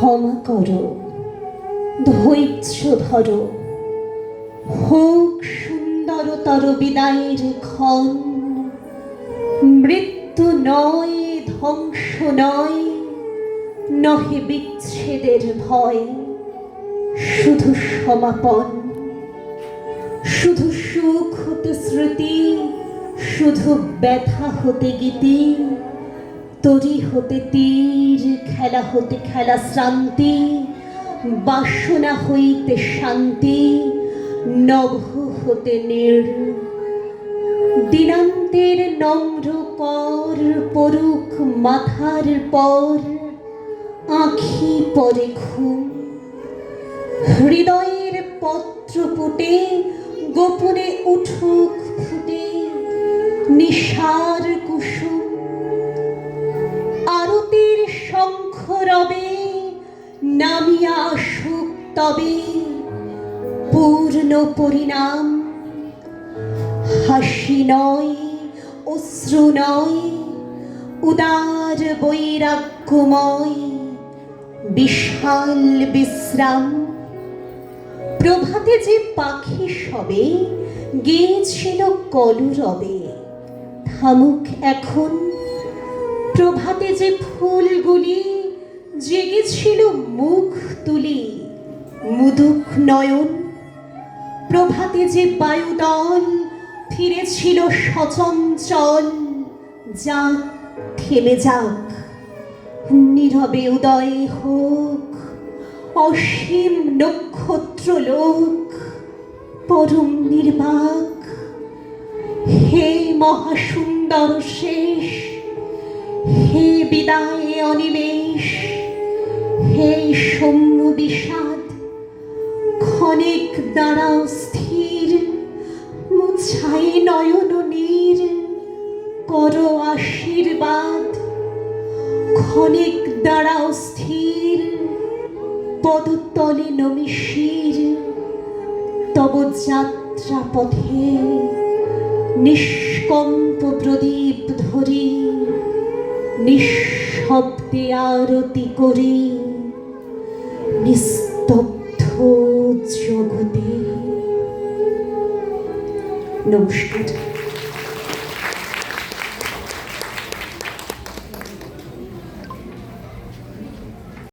ক্ষমা করো, ধৈর্য ধরো, হোক সুন্দরতর বিদায়ের ক্ষণ। মৃত্যু নয়, ধ্বংস নয়, নহে বিচ্ছেদের ভয়, শুধু সমাপন। শুধু সুখ হতে স্মৃতি, শুধু ব্যথা হতে গীতি, তরি হতে তীর, খেলা হতে খেলা শ্রান্তি, বাসনা হইতে শান্তি, নভ হতে নীড়। দিনান্তের নম্র কর পরুক মাথার পর, আঁখি পরে ঘুম। হৃদয়ের পত্র পুটে গোপনে উঠুক ফুটে নিশার কুসুম। আরতির শঙ্খ রবে নামিয়া আসুক তবে পূর্ণ পরিণাম। হাসি নয়, অশ্রু নয়, উদার বৈরাগ্যময় বিশাল বিশ্রাম। প্রভাতে যে পাখি সবে গেয়েছিল কলরবে, থামুক এখন। প্রভাতে যে ফুলগুলি জেগেছিল মুখ তুলি, মুদুক নয়ন। প্রভাতে যে বায়ুদল ফিরেছিল সচঞ্চল, যাক থেমে যাক, নীরবে উদয় হোক অসীম নক্ষত্রলোক, পরম নির্বাক। হে মহাসুন্দর শেষ, হে বিদায় অনিমেষ, হে সৌম্য বিষাদ, ক্ষণিক দাঁড়াও স্থির, মুছাই নয়ন নীর, করো আশীর্বাদ। ক্ষণিক দাঁড়াও স্থির, পদতলে নমি শির, তব যাত্রা পথে নিষ্কম্প প্রদীপ ধরি, নিঃশব্দে আরতি করি নিস্তব্ধ জগতে। নমস্কার।